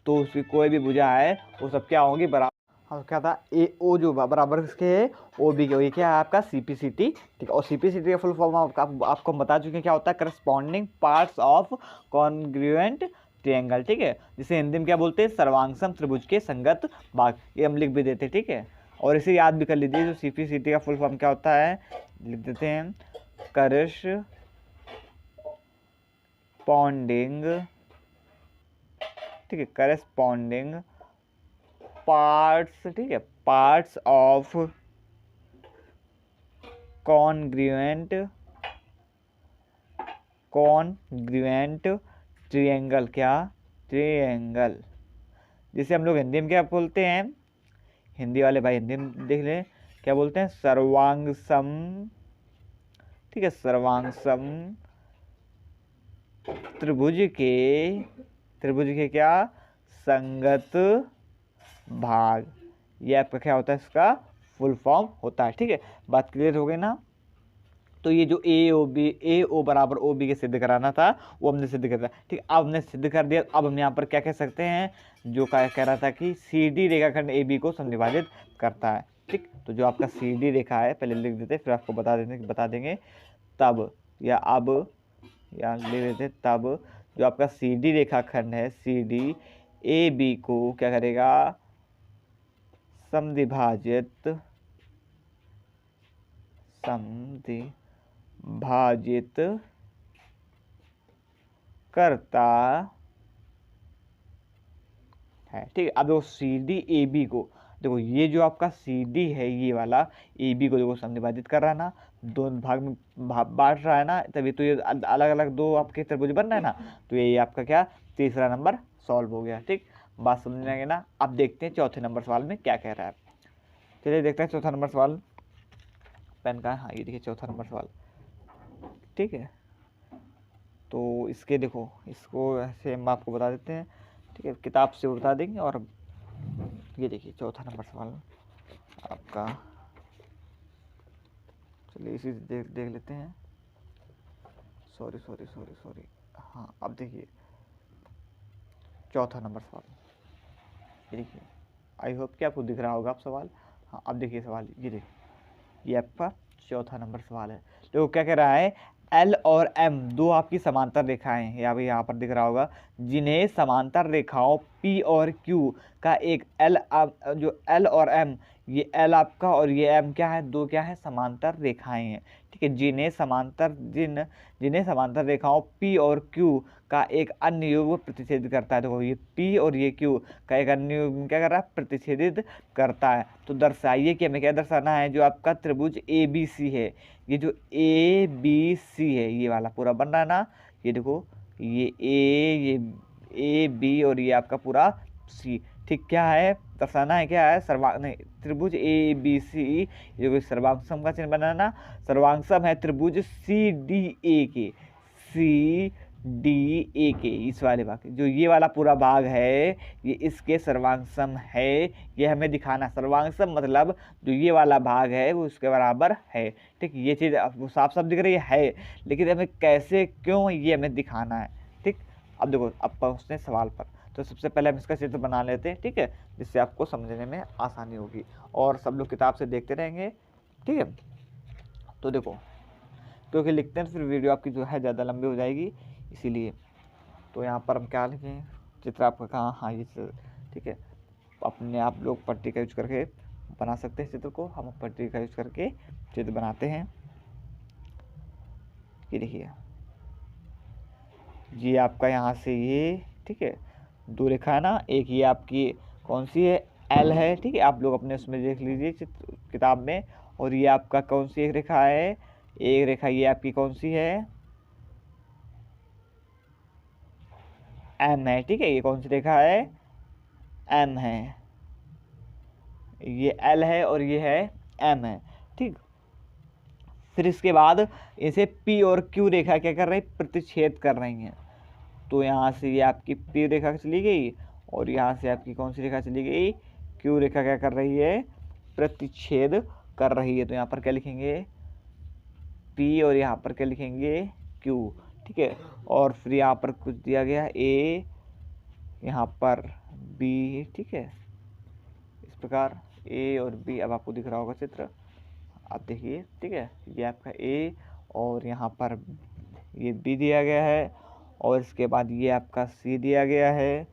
[SPEAKER 1] उसकी कोई भी भुजा है वो सब क्या होंगी, बराबर। हाँ, क्या था, ए ओ जो बराबर किसके है, ओ बी के। ये क्या है आपका सी पी सी टी। ठीक है, और सी पी सी टी का फुल फॉर्म आपको हम बता चुके हैं क्या होता है, corresponding parts of congruent triangle. ठीक है, जिसे हिंदी में क्या बोलते हैं, सर्वांगसम त्रिभुज के संगत भाग, ये हम लिख भी देते हैं। ठीक है, और इसे याद भी कर लीजिए, जो सी पी सी टी का फुल फॉर्म क्या होता है, लिख देते हैं, करस्पॉन्डिंग, ठीक है, करस्पॉन्डिंग पार्ट्स, ठीक है, पार्ट्स ऑफ कॉन्ग्रुएंट ट्रायंगल, क्या, ट्रायंगल, जिसे हम लोग हिंदी में क्या बोलते हैं, हिंदी वाले भाई हिंदी में देख लें, क्या बोलते हैं, सर्वांगसम। ठीक है, सर्वांगसम त्रिभुज त्रिभुज के क्या संगत भाग, ये आपका क्या होता है, इसका फुल फॉर्म होता है। ठीक है, बात क्लियर हो गई ना। तो ये जो ए ओ बराबर ओ बी के सिद्ध कराना था वो हमने सिद्ध कर दिया। ठीक, अब हमने सिद्ध कर दिया। अब हम यहाँ पर क्या कह सकते हैं, जो कह रहा था कि सी डी रेखाखंड ए बी को समविभाजित करता है। ठीक, तो जो आपका सी डी रेखा है पहले लिख देते, फिर आपको बता देंगे तब या अब या लिख देते तब जो आपका सी डी रेखाखंड है, सी डी ए बी को क्या करेगा, समद्विभाजित करता है। ठीक है, अब देखो सी डी ए बी को, देखो ये जो आपका सी डी है ये वाला ए बी को देखो समविभाजित कर रहा है ना, दोनों भाग में बांट रहा है ना, तभी तो ये अलग अलग दो आपके त्रिभुज बन रहा है ना। तो ये आपका क्या तीसरा नंबर सॉल्व हो गया। ठीक, बात समझ में ना। अब देखते हैं चौथे नंबर सवाल में क्या कह रहा है। चलिए देखते हैं चौथा नंबर सवाल। पेन का, हाँ ये देखिए चौथा नंबर सवाल। ठीक है, तो इसके देखो, इसको ऐसे हम आपको बता देते हैं। ठीक है, किताब से बता देंगे। और ये देखिए चौथा नंबर सवाल आपका, चलिए इसी देख लेते हैं। सॉरी। हाँ, अब देखिए चौथा नंबर सवाल, ये देखिए, आई होप कि आपको दिख रहा होगा आप सवाल। हाँ, अब देखिए सवाल, ये देखिए ये आपका चौथा नंबर सवाल है। देखो क्या कह रहा है, एल और एम दो आपकी समांतर रेखाएं हैं, या भाई यहाँ पर दिख रहा होगा, जिन्हें समांतर रेखाओं पी और क्यू का एक जो एल और एम, ये एल आपका और ये एम क्या है, दो क्या है, समांतर रेखाएं हैं। ठीक है, जिन्हें समांतर रेखाओं पी और क्यू का एक अन्य युग्म प्रतिच्छेदित करता है। देखो ये पी और ये क्यू का एक अन्य युग्म क्या कर रहा है, प्रतिच्छेदित करता है। तो दर्शाइए कि हमें क्या दर्शाना है, जो आपका त्रिभुज ए बी सी है, ये जो ए बी सी है ये वाला पूरा बन रहा है ना, ये देखो ये ए बी और ये आपका पूरा सी। ठीक, क्या है दर्शाना है, क्या है त्रिभुज ए बी सी, जो सर्वांगसम का चिन्ह बनाना ना, सर्वांगसम है त्रिभुज सी डी ए के इस वाले भाग, जो ये वाला पूरा भाग है ये इसके सर्वांगसम है, ये हमें दिखाना। सर्वांगसम मतलब जो ये वाला भाग है वो उसके बराबर है। ठीक, ये चीज़ साफ साफ दिख रही है, लेकिन हमें कैसे क्यों ये हमें दिखाना है। ठीक, अब देखो अब पहुँचते हैं सवाल पर। तो सबसे पहले हम इसका चित्र बना लेते हैं। ठीक है, जिससे आपको समझने में आसानी होगी और सब लोग किताब से देखते रहेंगे। ठीक है, तो देखो क्योंकि लिखते हैं तो फिर वीडियो आपकी जो है ज़्यादा लंबी हो जाएगी, इसीलिए। तो यहाँ पर हम क्या लिखें, चित्र आपका कहाँ, हाँ ये चित्र। ठीक है, अपने आप लोग पट्टी का यूज करके बना सकते हैं चित्र को, हम पट्टी का यूज करके चित्र बनाते हैं। ये देखिए ये आपका यहाँ से ये, ठीक है, दो रेखा है ना, एक ये आपकी कौन सी है, एल है। ठीक है, आप लोग अपने उसमें देख लीजिए चित्र किताब में। और ये आपका कौन सी एक रेखा है, एक रेखा ये आपकी कौन सी है, एम है। ठीक है, ये कौन सी रेखा है, एम है। ये एल है और ये है एम है। ठीक, फिर इसके बाद इसे पी और क्यू रेखा क्या कर रही है, प्रतिच्छेद कर रही हैं। तो यहाँ से ये आपकी पी रेखा चली गई और यहाँ से आपकी कौन सी रेखा चली गई, क्यू रेखा क्या कर रही है, प्रतिच्छेद कर रही है। तो यहाँ पर क्या लिखेंगे, पी और यहाँ पर क्या लिखेंगे, क्यू। ठीक है, और फिर यहाँ पर कुछ दिया गया ए, यहाँ पर बी। ठीक है, इस प्रकार ए और बी, अब आपको दिख रहा होगा चित्र, आप देखिए। ठीक है, ये आपका ए और यहाँ पर ये बी दिया गया है और इसके बाद ये आपका सी दिया गया है।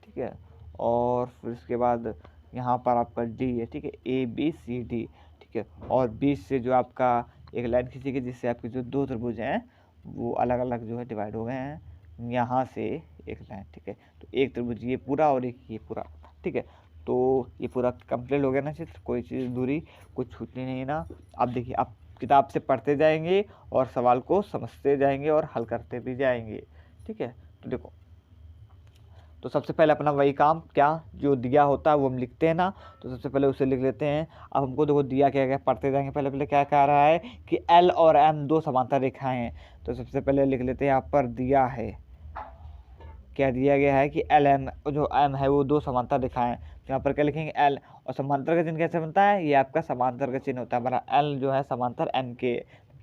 [SPEAKER 1] ठीक है, और फिर इसके बाद यहाँ पर आपका डी है। ठीक है, ए बी सी डी। ठीक है, और बीच से जो आपका एक लाइन खींची गई, जिससे आपके जो दो त्रिभुज हैं वो अलग अलग जो है डिवाइड हो गए हैं, यहाँ से एक लाइन। ठीक है, तो एक त्रिभुज ये पूरा और एक ये पूरा। ठीक है, तो ये पूरा कंप्लीट हो गया ना चित्र, कोई चीज़ दूरी कुछ छूटनी नहीं ना। अब देखिए आप किताब से पढ़ते जाएंगे और सवाल को समझते जाएंगे और हल करते भी जाएंगे। ठीक है, तो देखो, तो सबसे पहले अपना वही काम, क्या जो दिया होता है वो हम लिखते हैं ना, तो सबसे पहले उसे लिख लेते हैं। अब हमको देखो दिया क्या क्या पढ़ते जाएंगे। पहले क्या कह रहा है कि एल और एम दो समांतर रेखाएं हैं। तो सबसे पहले लिख लेते हैं, यहाँ पर दिया है क्या दिया गया है कि एल एम जो एम है वो दो समांतर दिखाएं। तो यहाँ पर क्या लिखेंगे एल, और समांतर का चिन्ह कैसे बनता है, ये आपका समांतर का चिन्ह होता है हमारा एल जो है समांतर एम के,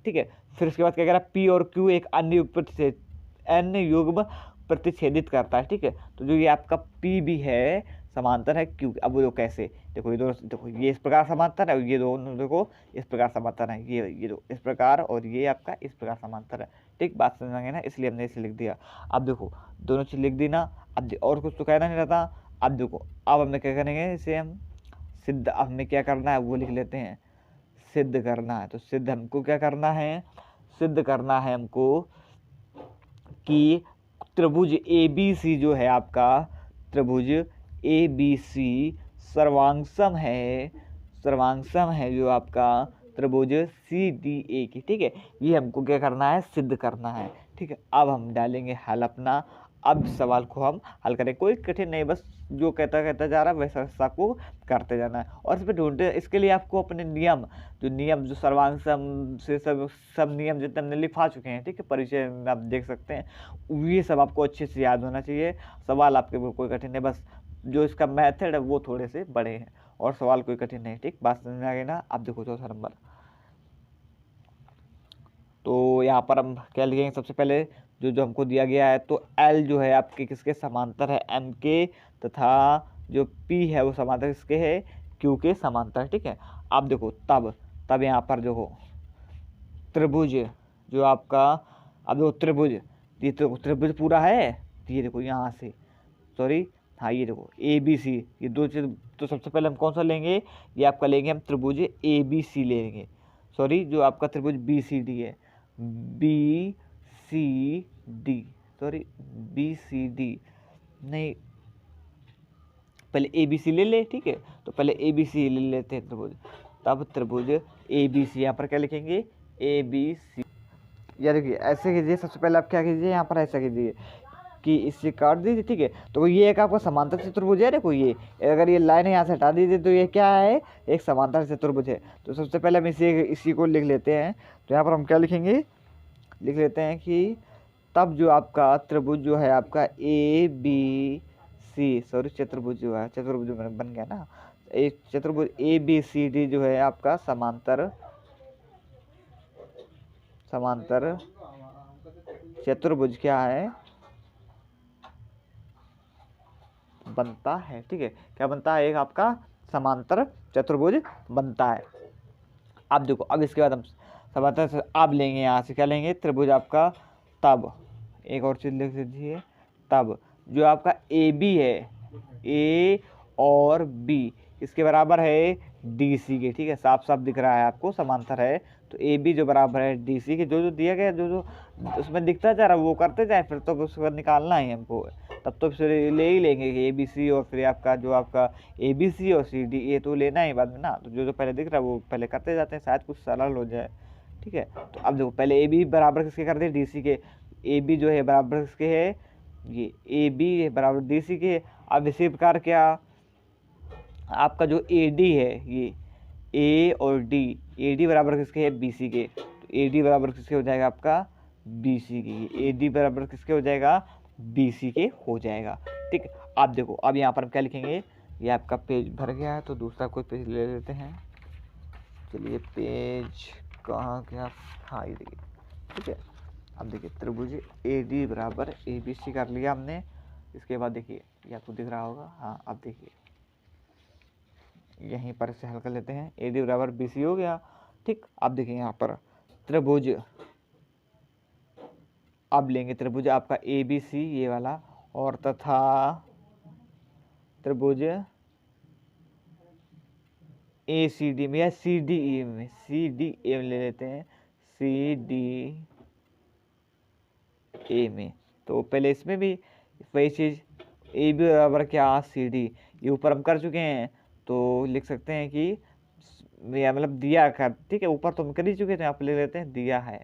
[SPEAKER 1] ठीक है। फिर उसके बाद क्या कह रहा है पी और क्यू एक अन्य प्रतिच्छेद अन्य युग्म प्रतिच्छेदित करता है, ठीक है। तो जो ये आपका पी भी है समांतर है क्यू। अब वो लोग कैसे, देखो ये दोनों, देखो ये इस प्रकार समांतर है, ये दोनों देखो इस प्रकार समांतर है, ये दो इस प्रकार और ये आपका इस प्रकार समांतर है, ठीक। बात समझ में ना, इसलिए हमने इसे लिख दिया। अब देखो दोनों चीज लिख दी ना, अब और कुछ तो कहना नहीं रहता। अब देखो अब हमें क्या करेंगे, इसे हम सिद्ध, अब हमें क्या करना है वो लिख लेते हैं, सिद्ध करना है। तो सिद्ध हमको क्या करना है, सिद्ध करना है हमको कि त्रिभुज ए बी सी जो है आपका, त्रिभुज ए बी सी सर्वांगसम है, सर्वांगसम है जो आपका त्रिभुज सी डी ए की, ठीक है। ये हमको क्या करना है, सिद्ध करना है, ठीक है। अब हम डालेंगे हल अपना, अब सवाल को हम हल करें, कोई कठिन नहीं, बस जो कहता कहता जा रहा है वैसा वैसा आपको करते जाना है। और इस पर ढूंढते, इसके लिए आपको अपने नियम जो सर्वांग से सब नियम जितने हमने लिखा चुके हैं, ठीक है, परिचय में आप देख सकते हैं, ये सब आपको अच्छे से याद होना चाहिए। सवाल आपके कोई कठिन नहीं, बस जो इसका मेथड है वो थोड़े से बड़े हैं, और सवाल कोई कठिन नहीं, ठीक। बात समझ में आ गई ना। अब देखो चौथा नंबर, तो यहाँ पर हम क्या लिखेंगे, सबसे पहले जो जो हमको दिया गया है, तो L जो है आपके किसके समांतर है, M के, तथा जो P है वो समांतर किसके है, Q के समांतर है, ठीक है। अब देखो तब यहाँ पर देखो त्रिभुज जो आपका, अब देखो त्रिभुज, ये तो त्रिभुज पूरा है, ये देखो यहाँ से, सॉरी हाँ ये देखो ए बी सी, ये दो चीज। तो सबसे पहले हम कौन सा लेंगे, ये आपका लेंगे हम त्रिभुज ए बी सी लेंगे, सॉरी जो आपका त्रिभुज बी सी डी है, B C D, sorry B C D नहीं, पहले ए बी सी ले ले, ठीक है। तो पहले ए बी सी ले लेते हैं त्रिभुज, तब त्रिभुज ए बी सी, यहाँ पर क्या लिखेंगे ए बी सी। या देखिए ऐसे कीजिए, सबसे पहले आप क्या कीजिए, यहाँ पर ऐसा कीजिए कि इससे काट दीजिए, ठीक है। तो ये एक आपका समांतर चतुर्भुज है, देखो ये अगर ये लाइन यहाँ से हटा दीजिए तो ये क्या है, एक समांतर चतुर्भुज है। तो सबसे पहले हम इसी को लिख लेते हैं। तो यहाँ पर हम क्या लिखेंगे, लिख लेते हैं कि तब जो आपका त्रिभुज जो है आपका ए बी सी, सॉरी चतुर्भुज जो है, चतुर्भुज बन गया ना, एक चतुर्भुज ए बी सी डी जो है आपका समांतर चतुर्भुज क्या है, बनता है, ठीक है। क्या बनता है, एक आपका समांतर चतुर्भुज बनता है। अब देखो, अब इसके बाद हम समांतर से अब लेंगे, यहाँ से क्या लेंगे, त्रिभुज आपका तब, एक और चीज लिख दीजिए, तब जो आपका ए बी है, ए और बी इसके बराबर है डी सी के, ठीक है। साफ साफ दिख रहा है आपको, समांतर है। तो ए बी जो बराबर है डी सी के, जो जो दिया गया, जो जो उसमें दिखता जा रहा है वो करते जाए, फिर तो उसके बाद निकालना है हमको, तब तो फिर ले ही लेंगे कि ए बी सी, और फिर आपका जो आपका ए बी सी और सी डी, ये तो लेना ही बाद में ना। तो जो जो पहले दिख रहा है वो पहले करते जाते हैं, शायद कुछ सरल हो जाए, ठीक है। तो अब देखो पहले ए बी बराबर किसके करते हैं, डी सी के। ए बी जो है बराबर किसके है, ये ए बी बराबर डी सी के। अब इसी प्रकार क्या आपका जो ए डी है, ये ए और डी, ए डी बराबर किसके है, बी सी के। तो ए डी बराबर किसके हो जाएगा आपका, बी सी के। ए डी बराबर किसके हो जाएगा, बी सी के हो जाएगा, ठीक। आप देखो अब यहाँ पर हम क्या लिखेंगे, ये आपका पेज भर गया है, तो दूसरा कोई पेज ले लेते हैं। चलिए पेज कहाँ गया, हाँ ये देखिए, ठीक है। अब देखिए त्रिभुज ए डी बराबर ए बी सी कर लिया हमने। इसके बाद देखिए ये आपको दिख रहा होगा, हाँ अब देखिए यहीं पर से हल कर लेते हैं, ए डी बराबर बी सी हो गया, ठीक। अब देखिए यहाँ पर त्रिभुज, अब लेंगे त्रिभुज आपका ए बी सी ये वाला, और तथा त्रिभुज ए सी डी में या सी डी ए में, सी डी ए में ले लेते हैं, सी डी ए में। तो पहले इसमें भी वही चीज़, ए बी बराबर क्या, सी डी, ये ऊपर हम कर चुके हैं, तो लिख सकते हैं कि या मतलब दिया कर, ठीक है। ऊपर तो हम कर ही चुके थे, यहाँ पे ले लेते हैं दिया है,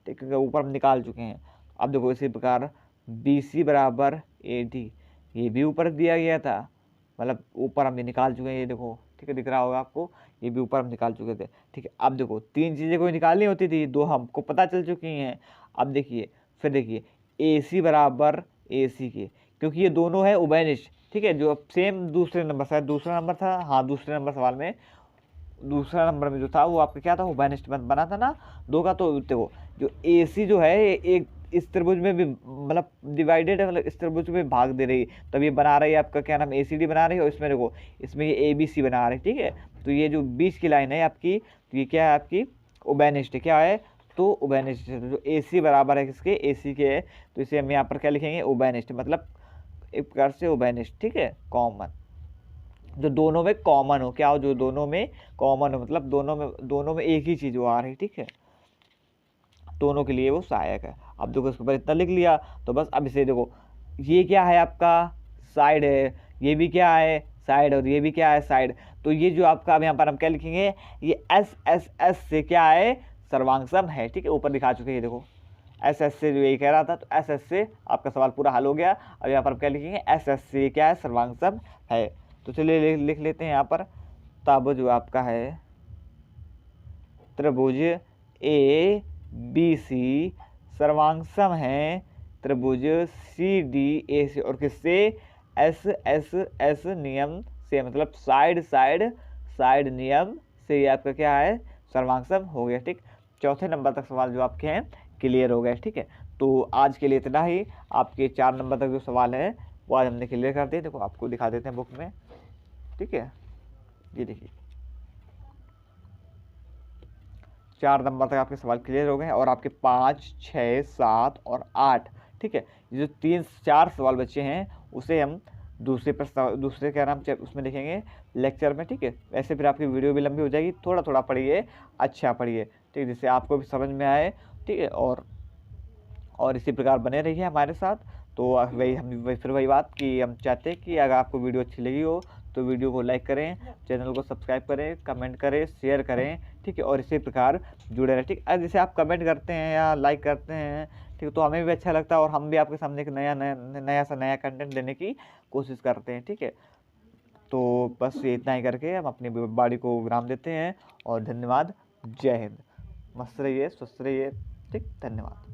[SPEAKER 1] ठीक है, क्योंकि ऊपर हम निकाल चुके हैं। अब देखो इसी प्रकार बी सी बराबर ए डी, ये भी ऊपर दिया गया था, मतलब ऊपर हम ये निकाल चुके हैं, ये देखो, ठीक है, दिख रहा होगा आपको, ये भी ऊपर हम निकाल चुके थे, ठीक है। अब देखो तीन चीज़ें कोई निकालनी होती थी, दो हमको पता चल चुकी हैं। अब देखिए फिर देखिए ए सी बराबर AC के, क्योंकि ये दोनों है उभयनिष्ठ, ठीक है। जो अब सेम दूसरे नंबर, शायद दूसरा नंबर था, हाँ दूसरे नंबर सवाल में, दूसरा नंबर में जो था वो आपका क्या था, उभयनिष्ठ बना था ना दो का। तो देखो जो AC जो है एक इस त्रिभुज में भी मतलब डिवाइडेड है, मतलब इस त्रिभुज में भाग दे रही है, तब ये बना रही है आपका क्या नाम, ACD बना रही है। और इसमें देखो इसमें ये ABC बना रही है, ठीक है। तो ये जो बीच की लाइन है आपकी, तो ये क्या है आपकी उभयनिष्ठ, क्या है तो उभयनिष्ठ। तो जो AC बराबर है किसके, AC के है, तो इसे हम यहाँ पर क्या लिखेंगे, उभयनिष्ठ, मतलब एक प्रकार से उभयनिष्ठ, ठीक है। कॉमन, जो दोनों में कॉमन हो, क्या हो, जो दोनों में कॉमन हो, मतलब दोनों में एक ही चीज वो आ रही, ठीक है, दोनों के लिए वो सहायक है। अब देखो इसके ऊपर इतना लिख लिया, तो बस अब इसे देखो, ये क्या है आपका साइड है, ये भी क्या है साइड, और ये भी क्या है साइड। तो ये जो आपका अब यहाँ पर हम क्या लिखेंगे, ये S से क्या है, सर्वांग है, ठीक है। ऊपर दिखा चुके हैं देखो, SS से जो यही कह रहा था, तो SS से आपका सवाल पूरा हल हो गया। अब यहाँ पर हम क्या लिखेंगे, SS से क्या है, सर्वांग है। तो चलिए लिख लेते हैं यहाँ पर, तब जो आपका है त्रिभुज ABC सर्वांग है त्रिभुज CDAC, और किससे, SSS नियम से, मतलब साइड नियम से ये आपका क्या है, सर्वांग हो गया, ठीक। चौथे नंबर तक सवाल जो आपके हैं क्लियर हो गए, ठीक है। तो आज के लिए इतना ही। आपके 4 नंबर तक जो सवाल है वो आज हमने क्लियर कर दिए। देखो आपको दिखा देते हैं बुक में, ठीक है। ये देखिए 4 नंबर तक आपके सवाल क्लियर हो गए हैं, और आपके 5, 6, 7 और 8, ठीक है। ये जो 3-4 सवाल बचे हैं उसे हम दूसरे क्या नाम उसमें देखेंगे लेक्चर में, ठीक है। ऐसे फिर आपकी वीडियो भी लंबी हो जाएगी, थोड़ा थोड़ा पढ़िए, अच्छा पढ़िए, ठीक है, जिससे आपको भी समझ में आए, ठीक है। और इसी प्रकार बने रहिए हमारे साथ। तो वही बात कि हम चाहते हैं कि अगर आपको वीडियो अच्छी लगी हो तो वीडियो को लाइक करें, चैनल को सब्सक्राइब करें, कमेंट करें, शेयर करें, ठीक है। और इसी प्रकार जुड़े रहें, ठीक है। जैसे आप कमेंट करते हैं या लाइक करते हैं, ठीक है, तो हमें भी अच्छा लगता है, और हम भी आपके सामने एक नया कंटेंट देने की कोशिश करते हैं, ठीक है। तो बस ये इतना ही करके हम अपनी बॉडी को विराम देते हैं, और धन्यवाद, जय हिंद, मस्त रहिए, स्वस्थ रहिए, ठीक, धन्यवाद।